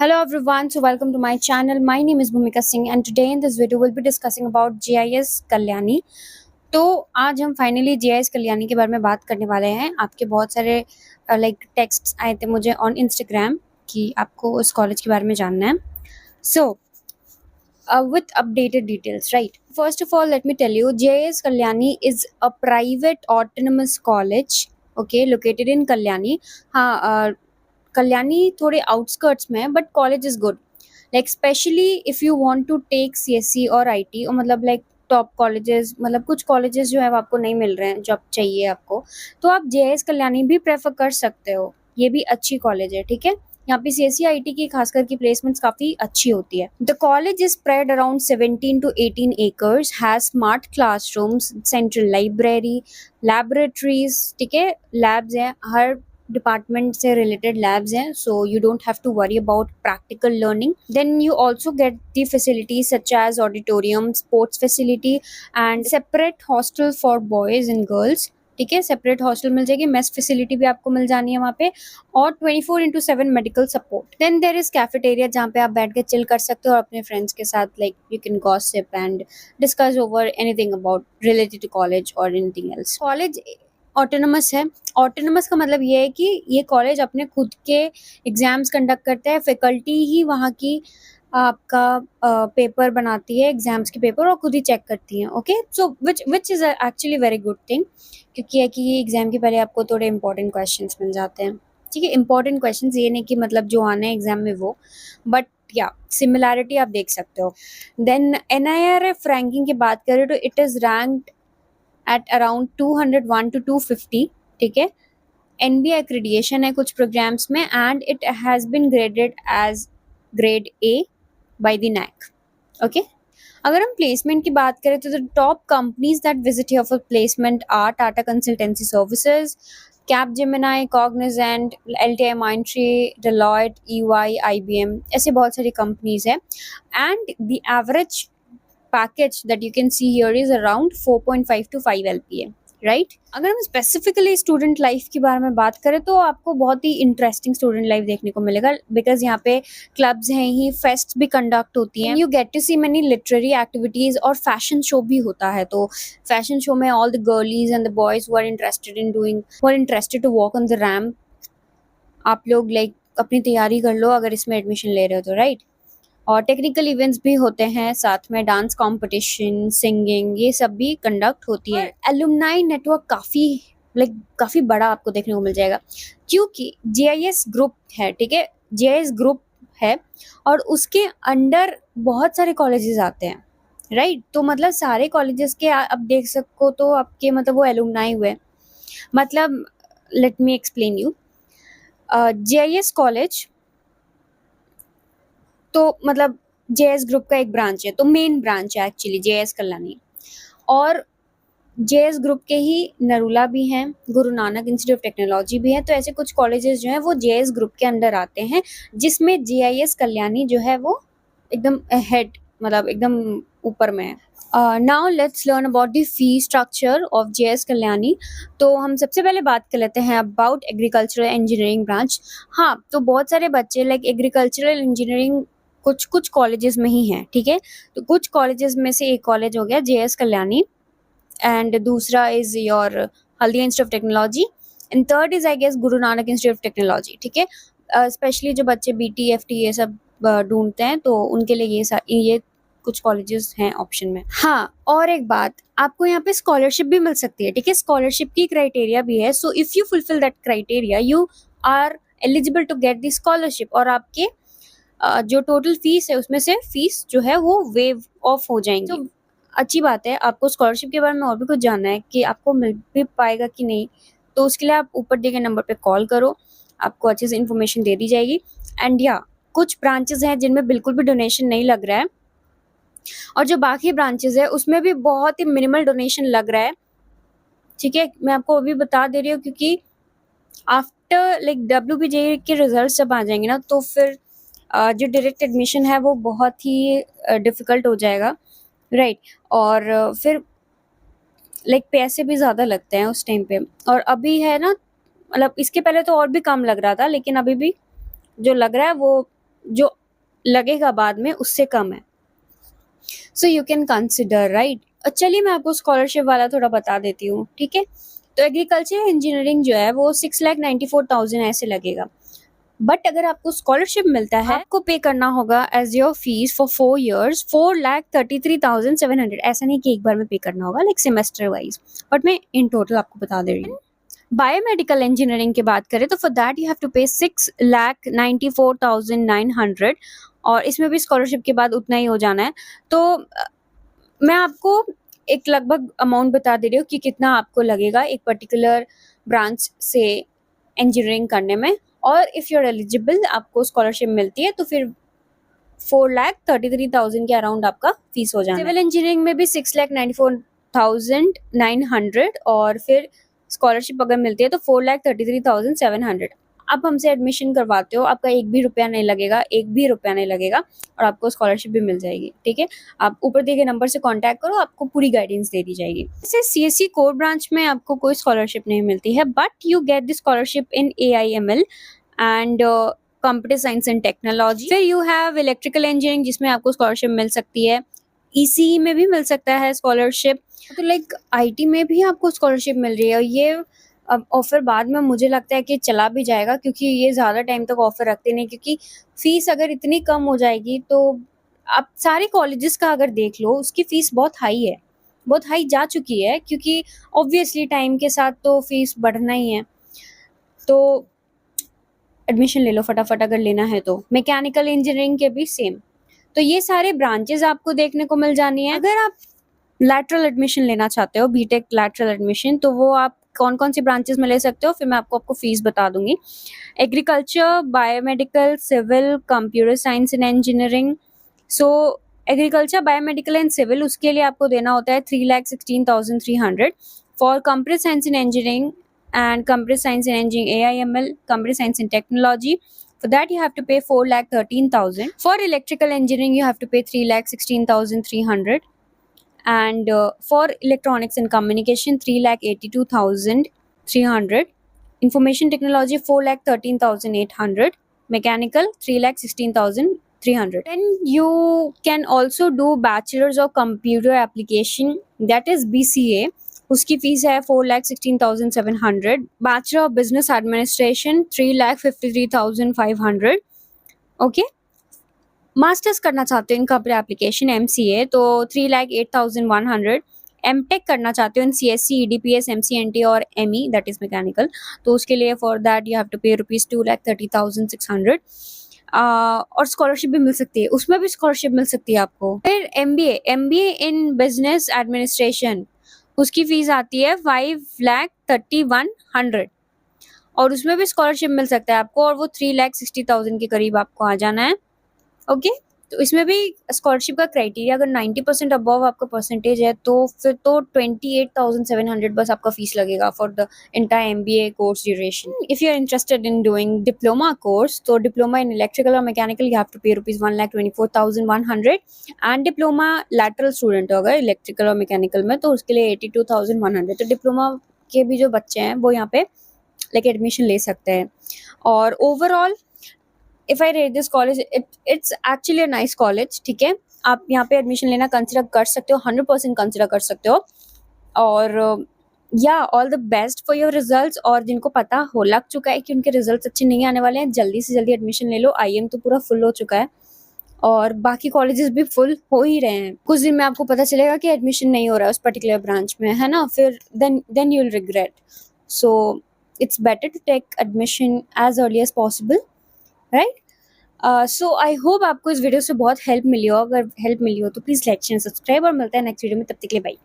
Hello everyone, so welcome to my channel. My name is Bhumika Singh and today in this video we'll be discussing about GIS Kalyani. तो आज हम finally GIS Kalyani के बारे में बात करने वाले हैं। आपके बहुत सारे टेक्स्ट्स आए थे मुझे ऑन इंस्टाग्राम कि आपको उस कॉलेज के बारे में जानना है। सो with updated details, right? First of all, let me tell you, GIS Kalyani is a private autonomous college, okay, located in Kalyani. हाँ, कल्याणी थोड़े आउटस्कर्ट्स में है but college is good. Like specially if you want to take CSC और IT और मतलब like top colleges, मतलब कुछ colleges जो है वो आपको नहीं मिल रहे हैं जो आप चाहिए आपको, तो आप जेएस कल्याणी भी प्रेफर कर सकते हो। ये भी अच्छी कॉलेज है, ठीक है। यहाँ पे सीएससी आईटी की खासकर की प्लेसमेंट्स काफी अच्छी होती है। The college is spread around 17 to 18 acres, has smart classrooms, central library, laboratories, ठीक है, लैब्स हैं, हर डिपार्टमेंट से रिलेटेड लैब्स हैं, so you don't have to worry about practical learning. Then you also get the facilities such as auditorium, sports facility and separate hostel for boys and girls, ठीक है। Separate hostel मिल जाएगी, mess facility भी आपको मिल जानी है वहाँ पे, और 24/7 medical support. Then there is cafeteria जहाँ पे आप बैठ के चिल कर सकते हो और अपने फ्रेंड्स के साथ, like you can gossip and discuss over anything about related to college और एनीथिंग एल्स। कॉलेज ऑटोनमस है। ऑटोनमस का मतलब ये है कि ये कॉलेज अपने खुद के एग्जाम्स कंडक्ट करता है, फैकल्टी ही वहाँ की आपका पेपर बनाती है, एग्जाम्स के पेपर, और खुद ही चेक करती हैं, okay. So which is actually very good thing, क्योंकि है कि ये एग्जाम के पहले आपको थोड़े इंपॉर्टेंट क्वेश्चंस मिल जाते हैं, ठीक है। इंपॉर्टेंट क्वेश्चंस ये नहीं कि मतलब जो आने हैं एग्जाम में वो, बट या सिमिलैरिटी आप देख सकते हो। देन NIRF रैंकिंग की बात करें तो it is ranked at around 201 to 250, ठीक है। NBA accreditation है कुछ प्रोग्राम्स में, and it has been graded as grade A by the NAC, okay। अगर हम प्लेसमेंट की बात करें तो the top companies that visit here for placement are Tata consultancy services, Capgemini, Cognizant, LTI Mindtree, Deloitte, EY, IBM, ऐसे बहुत सारी companies है। And the average package that you can see here is around 4.5 to 5 LPA, right. अगर हम specifically student life के बारे में बात करें तो आपको बहुत ही इंटरेस्टिंग स्टूडेंट लाइफ देखने को मिलेगा, बिकॉज यहाँ पे क्लब्स हैं ही, फेस्ट भी कंडक्ट होती हैं, you get to see many literary activities, और फैशन शो भी होता है। तो फैशन शो में all the girlies and the boys who are interested to walk on the ramp, आप लोग लाइक अपनी तैयारी कर लो अगर इसमें एडमिशन ले रहे हो तो, राइट। और टेक्निकल इवेंट्स भी होते हैं, साथ में डांस कंपटीशन, सिंगिंग, ये सब भी कंडक्ट होती है। एलुमनाई नेटवर्क काफ़ी बड़ा आपको देखने को मिल जाएगा, क्योंकि GIS ग्रुप है, ठीक है। GIS ग्रुप है और उसके अंडर बहुत सारे कॉलेजेस आते हैं, राइट। तो मतलब सारे कॉलेजेस के आप देख सको तो आपके मतलब वो एलुमनाई हुए। मतलब let me explain you, GIS college तो मतलब JS ग्रुप का एक ब्रांच है, तो मेन ब्रांच है एक्चुअली JS कल्याणी। और JS ग्रुप के ही नरूला भी हैं, गुरु नानक इंस्टीट्यूट ऑफ टेक्नोलॉजी भी है। तो ऐसे कुछ कॉलेजेस जो हैं वो JS ग्रुप के अंदर आते हैं, जिसमें GIS कल्याणी जो है वो एकदम हेड, मतलब एकदम ऊपर में है। Now let's learn about the fee structure of JS Kalyani. तो हम सबसे पहले बात कर लेते हैं अबाउट एग्रीकल्चरल इंजीनियरिंग ब्रांच। हाँ, तो बहुत सारे बच्चे लाइक एग्रीकल्चरल इंजीनियरिंग कुछ कॉलेजेस में ही हैं, ठीक है। तो कुछ कॉलेजेस में से एक कॉलेज हो गया JS कल्याणी, एंड दूसरा is your Haldia institute of technology, and third is I guess Guru Nanak institute of technology, ठीक है। स्पेशली जो बच्चे BT FT ये सब ढूंढते हैं तो उनके लिए ये कुछ कॉलेजेस हैं ऑप्शन में। हाँ, और एक बात, आपको यहाँ पे स्कॉलरशिप भी मिल सकती है, ठीक है। स्कॉलरशिप की क्राइटेरिया भी है, so if you fulfil that criteria you are eligible to get the scholarship, और आपके जो टोटल फीस है उसमें से फीस जो है वो वेव ऑफ हो जाएंगी। तो अच्छी बात है। आपको स्कॉलरशिप के बारे में और भी कुछ जानना है कि आपको मिल भी पाएगा कि नहीं, तो उसके लिए आप ऊपर दिए गए नंबर पे कॉल करो, आपको अच्छे से इन्फॉर्मेशन दे दी जाएगी। एंड या कुछ ब्रांचेस हैं जिनमें बिल्कुल भी डोनेशन नहीं लग रहा है, और जो बाकी ब्रांचेस है उसमें भी बहुत ही मिनिमल डोनेशन लग रहा है, ठीक है। मैं आपको अभी बता दे रही हूँ, क्योंकि आफ्टर लाइक WBJ के रिजल्ट जब आ जाएंगे ना, तो फिर जो डायरेक्ट एडमिशन है वो बहुत ही डिफ़िकल्ट हो जाएगा, राइट। और फिर लाइक पैसे भी ज़्यादा लगते हैं उस टाइम पे, और अभी है ना, मतलब इसके पहले तो और भी कम लग रहा था, लेकिन अभी भी जो लग रहा है वो जो लगेगा बाद में उससे कम है। So you can consider, right. चलिए मैं आपको स्कॉलरशिप वाला थोड़ा बता देती हूँ, ठीक है। तो एग्रीकल्चर इंजीनियरिंग जो है वो 6,94,000 ऐसे लगेगा। बट अगर आपको स्कॉलरशिप मिलता है, आपको पे करना होगा as your fees for 4 years 4,33,700। ऐसा नहीं कि एक बार में पे करना होगा, लाइक सेमेस्टर वाइज, बट मैं इन टोटल आपको बता दे रही हूँ। बायोमेडिकल इंजीनियरिंग की बात करें तो for that you have to pay 6,94,900, और इसमें भी स्कॉलरशिप के बाद उतना ही हो जाना है। तो मैं आपको एक लगभग अमाउंट बता दे रही हूँ कि कितना आपको लगेगा एक पर्टिकुलर ब्रांच से इंजीनियरिंग करने में, और इफ़ यू आर एलिजिबल आपको स्कॉलरशिप मिलती है तो फिर 4,33,000 के अराउंड आपका फीस हो जाना है। सिविल इंजीनियरिंग में भी 6,94,900, और फिर स्कॉलरशिप अगर मिलती है तो 4,33,700। आप हमसे एडमिशन करवाते हो, आपका एक भी रुपया नहीं लगेगा, और आपको स्कॉलरशिप भी मिल जाएगी, ठीक है। आप ऊपर दिए गए नंबर से कांटेक्ट करो, आपको पूरी गाइडेंस दे दी जाएगी। जैसे सीएससी कोर ब्रांच में आपको कोई स्कॉलरशिप नहीं मिलती है, but you get the scholarship in AIML and computer science and technology. फिर यू हैव इलेक्ट्रिकल इंजीनियरिंग जिसमें आपको स्कॉलरशिप मिल सकती है, ECE में भी मिल सकता है स्कॉलरशिप। तो लाइक IT में भी आपको स्कॉलरशिप मिल रही है। ये अब ऑफर बाद में मुझे लगता है कि चला भी जाएगा, क्योंकि ये ज़्यादा टाइम तक ऑफर रखते नहीं, क्योंकि फीस अगर इतनी कम हो जाएगी तो आप सारे कॉलेजेस का अगर देख लो उसकी फीस बहुत हाई है, बहुत हाई जा चुकी है, क्योंकि ऑब्वियसली टाइम के साथ तो फीस बढ़ना ही है। तो एडमिशन ले लो फटाफट अगर लेना है तो। मैकेनिकल इंजीनियरिंग के भी सेम। तो ये सारे ब्रांचेस आपको देखने को मिल जानी है। अगर आप लैटरल एडमिशन लेना चाहते हो, बीटेक लैटरल एडमिशन, तो वो आप कौन कौन सी ब्रांचेस में ले सकते हो, फिर मैं आपको फीस बता दूंगी। Agriculture, biomedical, civil, computer science and engineering. So agriculture, biomedical and civil, उसके लिए आपको देना होता है 3,16,300। For computer science and engineering and computer science and engineering AIML, computer science and technology, for that you have to pay 4,13,000. For electrical engineering you have to pay 3,16,300, and for electronics and communication 3,82,300. Information technology 4,13,800. Mechanical 3,16,300. Then you can also do bachelor's of computer application, that is BCA. उसकी fees है 4,16,700. Bachelor of business administration 3,53,500. Okay. Masters करना चाहते हो इन computer application MCA तो 3,08,100. MTech करना चाहते हो in CSC, EDPS, MCNT और ME, दैट इज मैकेनिकल, तो उसके लिए for that you have to pay ₹2,30,600. और स्कॉलरशिप भी मिल सकती है, उसमें भी स्कॉलरशिप मिल सकती है आपको। फिर MBA इन बिजनेस एडमिनिस्ट्रेशन, उसकी फीस आती है 5,31,100, और उसमें भी स्कॉलरशिप मिल सकता है आपको, और वो 3,60,000 के करीब आपको आ जाना है। ओके। तो इसमें भी स्कॉलरशिप का क्राइटेरिया अगर 90% अबव आपका परसेंटेज है तो फिर तो 28,700 बस आपका फीस लगेगा for the entire MBA course duration. If you are interested in doing diploma course, तो डिप्लोमा इन इलेक्ट्रिकल और mechanical you have to pay ₹1,24,100, and diploma lateral student हो अगर इलेक्ट्रिकल और मैकेनिकल में तो उसके लिए 82,100। तो डिप्लोमा के भी जो बच्चे हैं वो यहाँ पे लाइक एडमिशन ले सकते हैं। और overall if I rate this college, it's actually a nice college, ठीक है। आप यहाँ पे एडमिशन लेना कंसिडर कर सकते हो, 100% कंसिडर कर सकते हो। और या all the best for your results. और जिनको पता हो लग चुका है कि उनके रिजल्ट्स अच्छे नहीं आने वाले हैं, जल्दी से जल्दी एडमिशन ले लो। IM तो पूरा फुल हो चुका है और बाकी कॉलेजेस भी फुल हो ही रहे हैं। कुछ दिन में आपको पता चलेगा कि एडमिशन नहीं हो रहा है उस पर्टिकुलर ब्रांच में, है ना, फिर then you will regret. So it's better to take admission as early as possible, right. So I hope आपको इस वीडियो से बहुत हेल्प मिली हो। अगर हेल्प मिली हो तो प्लीज़ लाइक शेयर सब्सक्राइब, और मिलता है नेक्स्ट वीडियो में, तब तक के लिए बाय।